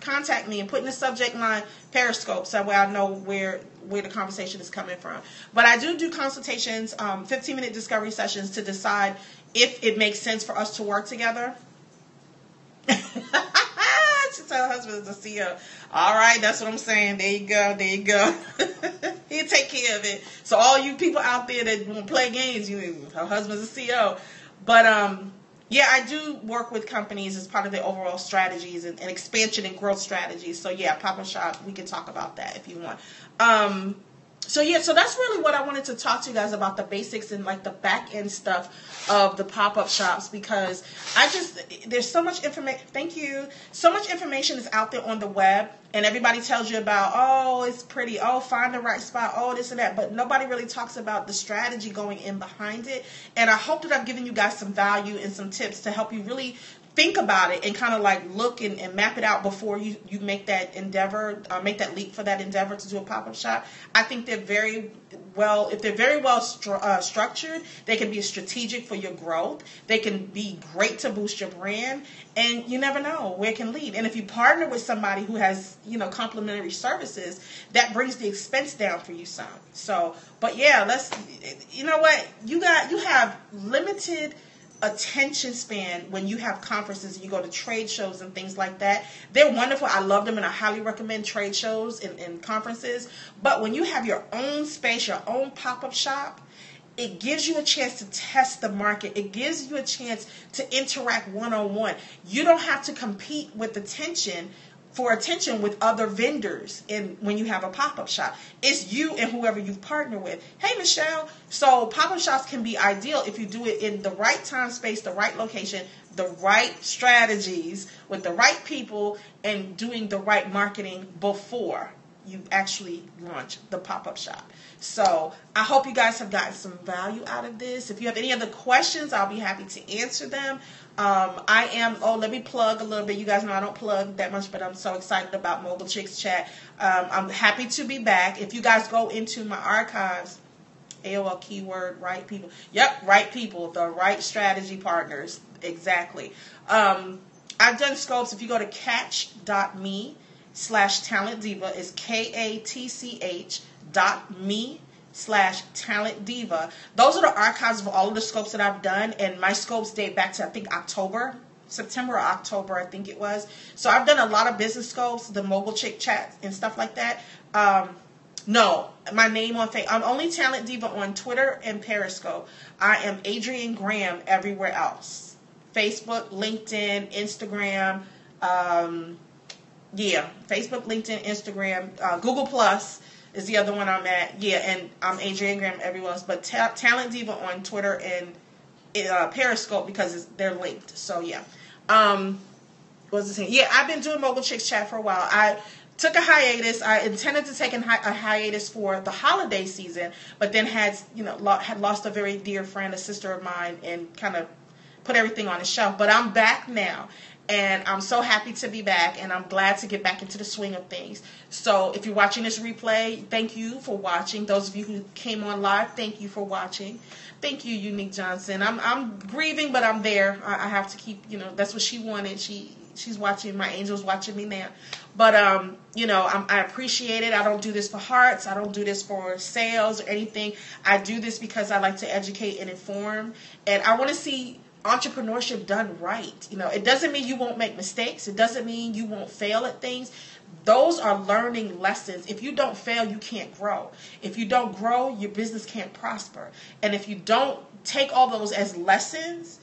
Contact me and put in the subject line Periscope so that way I know where the conversation is coming from. But I do consultations, 15-minute discovery sessions to decide if it makes sense for us to work together. To tell her husband is a CEO. All right, that's what I'm saying. There you go. He'll take care of it. So all you people out there that want to play games, her husband's a CEO. But yeah, I do work with companies as part of their overall strategies and expansion and growth strategies. So yeah, Pop-Up Shop, we can talk about that if you want. So that's really what I wanted to talk to you guys about, the basics and like the back end stuff of the pop-up shops, because there's so much information. Thank you. So much information is out there on the web, and everybody tells you about, oh, it's pretty, oh, find the right spot, oh, this and that, but nobody really talks about the strategy going in behind it. And I hope that I've given you guys some value and some tips to help you really think about it and kind of like look and map it out before you make that endeavor, make that leap for that endeavor to do a pop-up shop. I think they're very well, if they're very well structured, they can be strategic for your growth. They can be great to boost your brand, and you never know where it can lead. And if you partner with somebody who has, complimentary services, that brings the expense down for you some. So, but yeah, you know what? You have limited attention span when you have conferences and you go to trade shows and things like that. They're wonderful. I love them, and I highly recommend trade shows and conferences. But when you have your own space, your own pop-up shop, it gives you a chance to test the market. It gives you a chance to interact one-on-one. You don't have to compete with attention with other vendors when you have a pop-up shop. It's you and whoever you've partnered with. Hey, Michelle. So pop-up shops can be ideal if you do it in the right time, space, the right location, the right strategies, with the right people, and doing the right marketing before you actually launch the pop-up shop. So I hope you guys have gotten some value out of this. If you have any other questions, I'll be happy to answer them. Let me plug a little bit. You guys know I don't plug that much, but I'm so excited about Mobile Chicks Chat. I'm happy to be back. If you guys go into my archives, AOL keyword, right people. Yep, right people, the right strategy partners. Exactly. I've done scopes. If you go to catch.me/talentdiva, is KATCH.me/talentdiva. Those are the archives of all of the scopes that I've done, and my scopes date back to, I think, September or October, I think it was. So I've done a lot of business scopes, the Mobile Chick Chat and stuff like that. No, my name on Facebook. I'm only Talent Diva on Twitter and Periscope. I am Adrienne Graham everywhere else. Facebook, LinkedIn, Instagram. Facebook, LinkedIn, Instagram. Google Plus is the other one I'm at. Yeah, and I'm Adrienne Graham everywhere else. But Talent Diva on Twitter and Periscope, because they're linked. So, yeah. What was I saying? Yeah, I've been doing Mobile Chicks Chat for a while. I took a hiatus. I intended to take a hiatus for the holiday season, but then had lost a very dear friend, a sister of mine, and kind of put everything on the shelf. But I'm back now, and I'm so happy to be back, and I'm glad to get back into the swing of things. So if you're watching this replay, thank you for watching. Those of you who came on live, thank you for watching. Thank you, Unique Johnson. I'm grieving, but I'm there. I have to keep, that's what she wanted. She's watching. My angel's watching me now. But, I appreciate it. I don't do this for hearts. I don't do this for sales or anything. I do this because I like to educate and inform. And I want to see entrepreneurship done right. It doesn't mean you won't make mistakes. It doesn't mean you won't fail at things. Those are learning lessons. If you don't fail, you can't grow. If you don't grow, your business can't prosper. And if you don't take all those as lessons,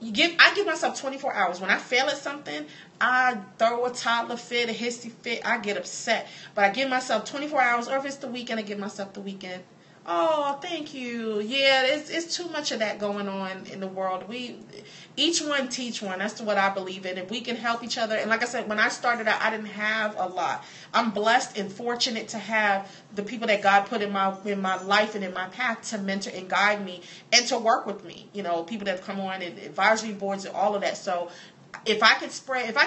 I give myself 24 hours. When I fail at something, I throw a toddler fit, a hissy fit. I get upset. But I give myself 24 hours, or if it's the weekend, I give myself the weekend. Oh, thank you. Yeah, it's too much of that going on in the world. Each one teach one. That's what I believe in. If we can help each other. And like I said, when I started out, I didn't have a lot. I'm blessed and fortunate to have the people that God put in my life and in my path to mentor and guide me and to work with me. People that have come on and advisory boards and all of that. So if I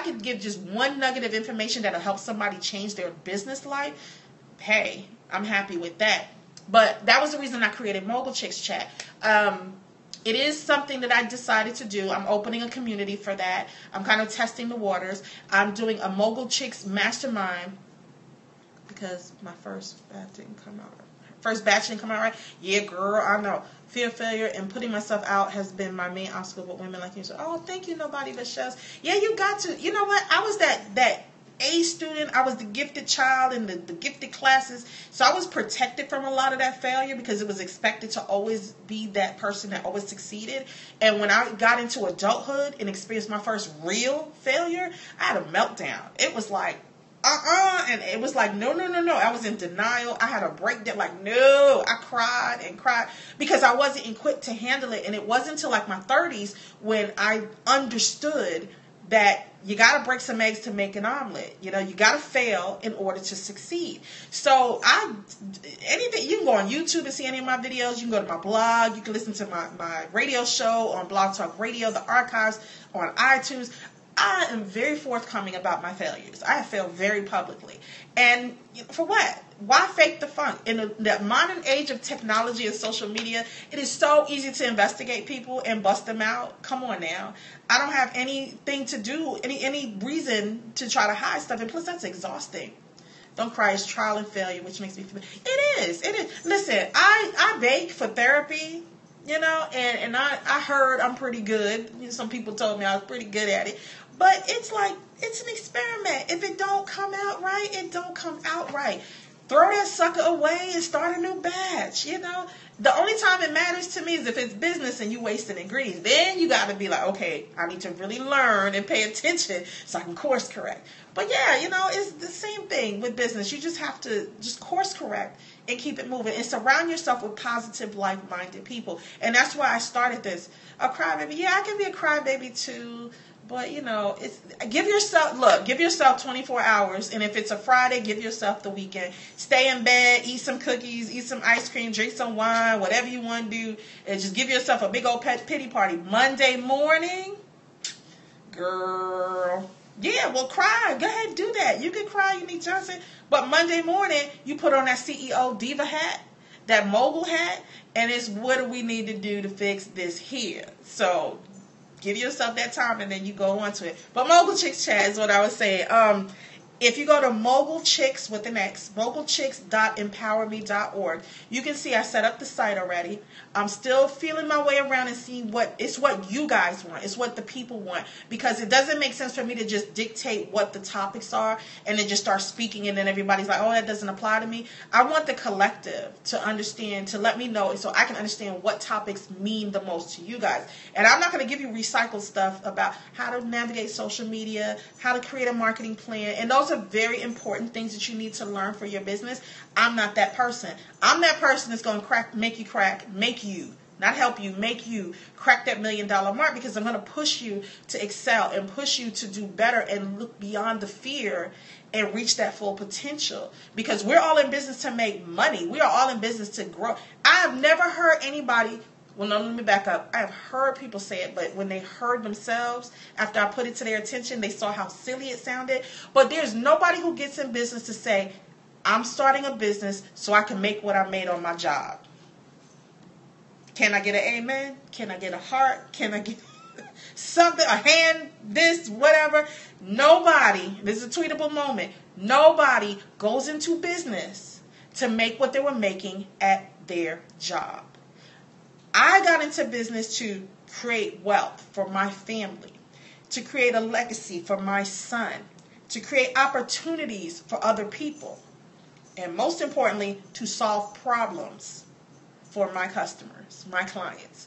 could give just one nugget of information that'll help somebody change their business life, hey, I'm happy with that. But that was the reason I created Mogul Chicks Chat. It is something that I decided to do. I'm opening a community for that. I'm kind of testing the waters. I'm doing a Mogul Chicks Mastermind because my first batch didn't come out right. Yeah, girl, I know. Fear of failure and putting myself out has been my main obstacle with women like you. So, oh, thank you, nobody but shells. Yeah, you got to. You know what? I was that A student. I was the gifted child in the gifted classes. So I was protected from a lot of that failure because it was expected to always be that person that always succeeded. And when I got into adulthood and experienced my first real failure, I had a meltdown. It was like, and it was like, no. I was in denial. I had a breakdown. Like, no. I cried and cried because I wasn't equipped to handle it. And it wasn't until like my 30s when I understood that you got to break some eggs to make an omelet. You know, you got to fail in order to succeed. So anything, you can go on YouTube and see any of my videos. You can go to my blog. You can listen to my radio show on Blog Talk Radio, the archives on iTunes. I am very forthcoming about my failures. I have failed very publicly. And for what? Why fake the funk? In the modern age of technology and social media, it is so easy to investigate people and bust them out. Come on now. I don't have anything to do, any reason to try to hide stuff. And plus, that's exhausting. Don't cry, it's trial and failure, which makes me feel... It is. Listen, I beg for therapy. You know, and I heard I'm pretty good. You know, some people told me I was pretty good at it. But it's like, it's an experiment. If it don't come out right, it don't come out right. Throw that sucker away and start a new batch, you know. The only time it matters to me is if it's business and you wasting ingredients. Then you got to be like, okay, I need to really learn and pay attention so I can course correct. But yeah, you know, it's the same thing with business. You just have to just course correct and keep it moving and surround yourself with positive, like-minded people. And that's why I started this. A crybaby. Yeah, I can be a crybaby too. But, you know, give yourself 24 hours. And if it's a Friday, give yourself the weekend. Stay in bed, eat some cookies, eat some ice cream, drink some wine, whatever you want to do. And just give yourself a big old pity party. Monday morning, girl. Yeah, well, cry. Go ahead and do that. You can cry, Unique Johnson. But Monday morning, you put on that CEO diva hat, that mogul hat, and it's what do we need to do to fix this here. So give yourself that time, and then you go on to it. But Mogul Chicks Chat is what I was saying. If you go to Mogul Chicks with an X, mogulchicks.empowerme.org, you can see I set up the site already. I'm still feeling my way around and seeing what you guys want. It's what the people want. Because it doesn't make sense for me to just dictate what the topics are and then just start speaking and then everybody's like, oh, that doesn't apply to me. I want the collective to understand, to let me know so I can understand what topics mean the most to you guys. And I'm not going to give you recycled stuff about how to navigate social media, how to create a marketing plan. And those are very important things that you need to learn for your business. I'm not that person. I'm that person that's going to make you crack, not help you, make you crack that $1 million mark, because I'm going to push you to excel and push you to do better and look beyond the fear and reach that full potential, because we're all in business to make money. We are all in business to grow. I have never heard anybody... Well, no, let me back up. I have heard people say it, but when they heard themselves, after I put it to their attention, they saw how silly it sounded. But there's nobody who gets in business to say, I'm starting a business so I can make what I made on my job. Can I get an amen? Can I get a heart? Can I get something, a hand, this, whatever? Nobody, this is a tweetable moment, nobody goes into business to make what they were making at their job. I got into business to create wealth for my family, to create a legacy for my son, to create opportunities for other people, and most importantly, to solve problems for my customers, my clients.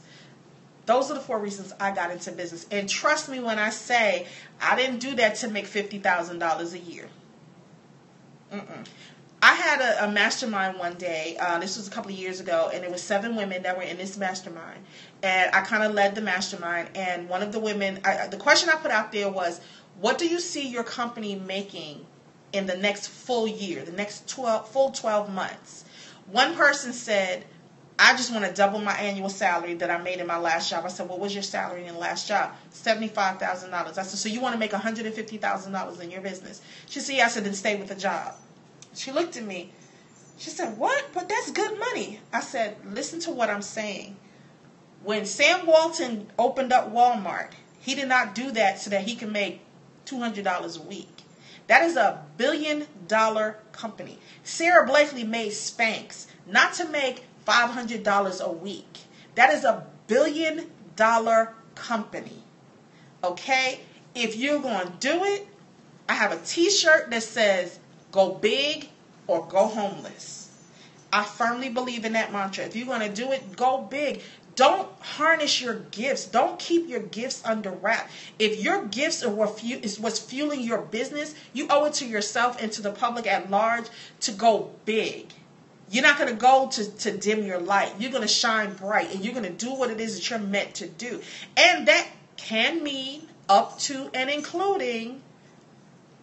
Those are the 4 reasons I got into business. And trust me when I say I didn't do that to make $50,000 a year. I had a mastermind one day. This was a couple of years ago, and it was 7 women that were in this mastermind. And I kind of led the mastermind. And one of the women, the question I put out there was, what do you see your company making in the next full year, the next full 12 months? One person said, I just want to double my annual salary that I made in my last job. I said, what was your salary in the last job? $75,000. I said, so you want to make $150,000 in your business? She said, yeah. I said, then stay with the job. She looked at me She said, what? But that's good money. I said, listen to what I'm saying. When Sam Walton opened up Walmart, he did not do that so that he can make $200 a week. That is a $1 billion company. Sarah Blakely made Spanx not to make $500 a week. That is a $1 billion company. Okay? If you're going to do it, I have a t-shirt that says, go big or go homeless. I firmly believe in that mantra. If you're going to do it, go big. Don't harness your gifts. Don't keep your gifts under wrap. If your gifts are what's fueling your business, you owe it to yourself and to the public at large to go big. You're not going to go to dim your light. You're going to shine bright, and you're going to do what it is that you're meant to do. And that can mean up to and including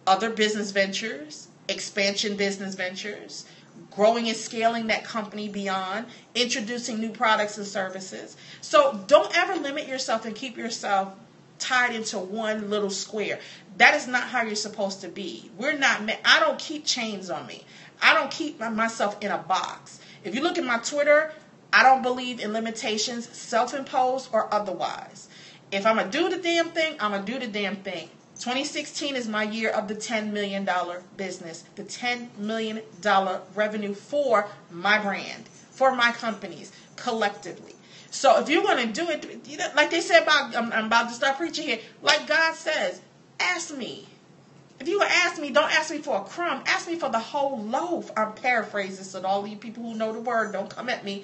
other business ventures, expansion business ventures, growing and scaling that company beyond, introducing new products and services. So don't ever limit yourself and keep yourself tied into one little square. That is not how you're supposed to be. I don't keep chains on me. I don't keep myself in a box. If you look at my Twitter, I don't believe in limitations, self-imposed or otherwise. If I'm going to do the damn thing, I'm going to do the damn thing. 2016 is my year of the $10 million business, the $10 million revenue for my brand, for my companies, collectively. So if you're going to do it, you know, like they said about, I'm about to start preaching here, like God says, ask me. If you're going to ask me, don't ask me for a crumb. Ask me for the whole loaf. I'm paraphrasing, so all you people who know the word, don't come at me.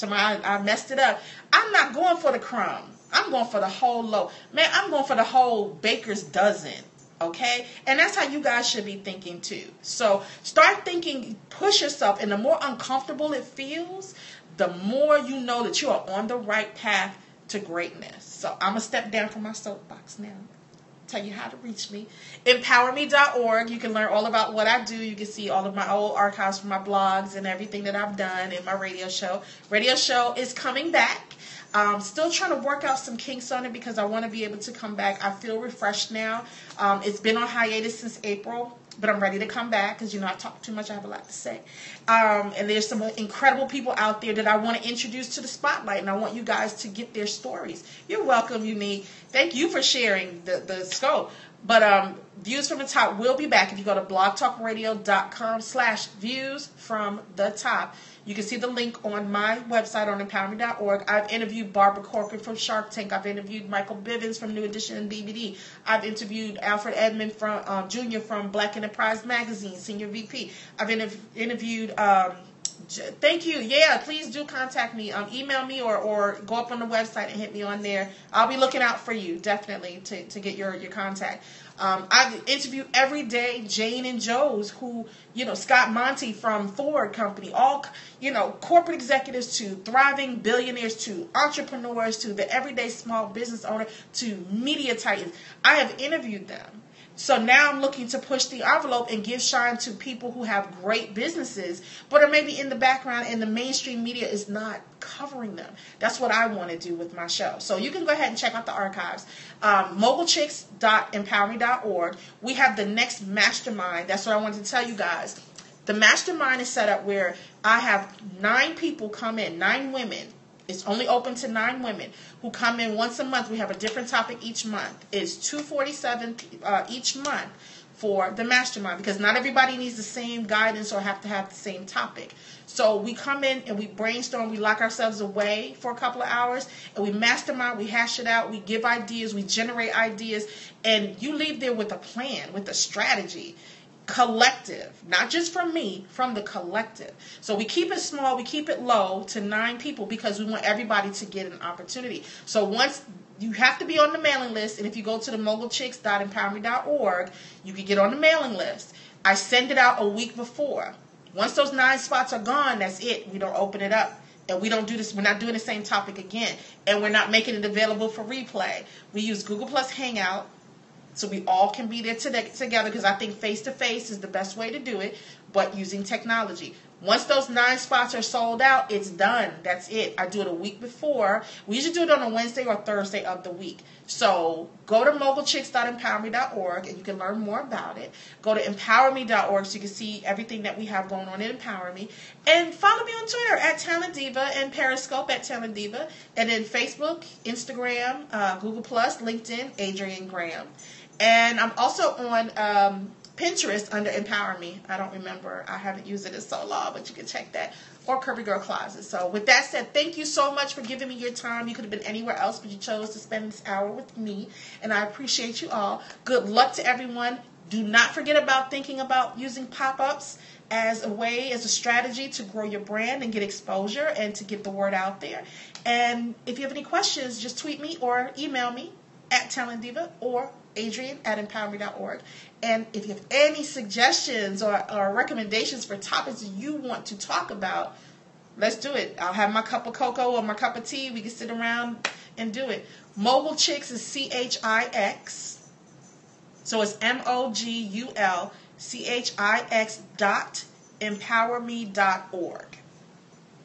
I messed it up. I'm not going for the crumb. I'm going for the whole loaf. Man, I'm going for the whole baker's dozen. Okay? And that's how you guys should be thinking too. So start thinking, push yourself, and the more uncomfortable it feels, the more you know that you are on the right path to greatness. So I'm going to step down from my soapbox now. Tell you how to reach me. EmpowerMe.org. You can learn all about what I do. You can see all of my old archives from my blogs and everything that I've done in my radio show. Radio show is coming back. Still trying to work out some kinks on it because I want to be able to come back. I feel refreshed now. It's been on hiatus since April, but I'm ready to come back because, you know, I talk too much. I have a lot to say. And there's some incredible people out there that I want to introduce to the spotlight, and I want you guys to get their stories. You're welcome, Unique. Thank you for sharing the scope. But Views from the Top will be back. If you go to blogtalkradio.com/views from the top, you can see the link on my website on empowerment.org. I've interviewed Barbara Corcoran from Shark Tank. I've interviewed Michael Bivins from New Edition and DVD. I've interviewed Alfred Edmond from Jr. from Black Enterprise Magazine, Senior VP. I've interviewed... thank you. Yeah, please do contact me. Email me or go up on the website and hit me on there. I'll be looking out for you, definitely, to get your contact. I interview every day Jane and Joe's, who, you know, Scott Monty from Ford Company, all, you know, corporate executives to thriving billionaires to entrepreneurs to the everyday small business owner to media titans. I have interviewed them. So now I'm looking to push the envelope and give shine to people who have great businesses, but are maybe in the background and the mainstream media is not covering them. That's what I want to do with my show. So you can go ahead and check out the archives. Mogulchicks.empowerme.org. We have the next mastermind. That's what I wanted to tell you guys. The mastermind is set up where I have 9 people come in, 9 women. It's only open to 9 women who come in once a month. We have a different topic each month. It's $247 each month for the mastermind because not everybody needs the same guidance or have to have the same topic. So we come in and we brainstorm. We lock ourselves away for a couple of hours and we mastermind. We hash it out. We give ideas. We generate ideas. And you leave there with a plan, with a strategy. Collective, not just from me, from the collective. So we keep it small, we keep it low to 9 people because we want everybody to get an opportunity. So once you have to be on the mailing list, and if you go to the mogulchicks.empowerme.org, you can get on the mailing list. I send it out a week before. Once those 9 spots are gone, that's it. We don't open it up. And we don't do this, we're not doing the same topic again. And we're not making it available for replay. We use Google Plus Hangout. So we all can be there together because I think face-to-face is the best way to do it, but using technology. Once those 9 spots are sold out, it's done. That's it. I do it a week before. We usually do it on a Wednesday or Thursday of the week. So go to mogulchicks.empowerme.org and you can learn more about it. Go to empowerme.org so you can see everything that we have going on in Empower Me. And follow me on Twitter at talentdiva and Periscope at talentdiva. And then Facebook, Instagram, Google+, LinkedIn, Adrienne Graham. And I'm also on Pinterest under Empower Me. I don't remember. I haven't used it in so long, but you can check that. Or Curvy Girl Closet. So with that said, thank you so much for giving me your time. You could have been anywhere else, but you chose to spend this hour with me. And I appreciate you all. Good luck to everyone. Do not forget about thinking about using pop-ups as a way, as a strategy to grow your brand and get exposure and to get the word out there. And if you have any questions, just tweet me or email me at talentdiva or Adrienne@empowerme.org. And if you have any suggestions or recommendations for topics you want to talk about, let's do it. I'll have my cup of cocoa or my cup of tea. We can sit around and do it. Mogul Chicks is CHIX. So it's MOGULCHIX.empowerme.org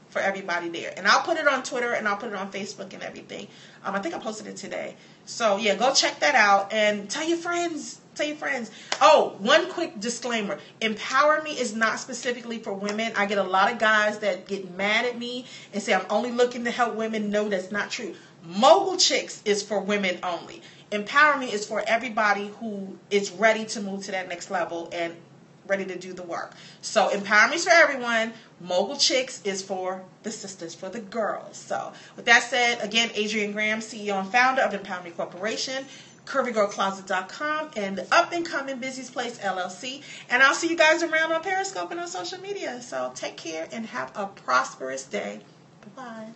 for everybody there. And I'll put it on Twitter and I'll put it on Facebook and everything. I think I posted it today. So yeah, go check that out and tell your friends. Tell your friends. Oh, one quick disclaimer. Empower Me is not specifically for women. I get a lot of guys that get mad at me and say I'm only looking to help women. No, that's not true. Mogul Chicks is for women only. Empower Me is for everybody who is ready to move to that next level and ready to do the work. So Empower Me is for everyone. Mogul Chicks is for the sisters, for the girls. So with that said, again, Adrienne Graham, CEO and founder of Empower Me Corporation, CurvyGirlCloset.com, and the up-and-coming Busy's Place, LLC. And I'll see you guys around on Periscope and on social media. So take care and have a prosperous day. Bye-bye.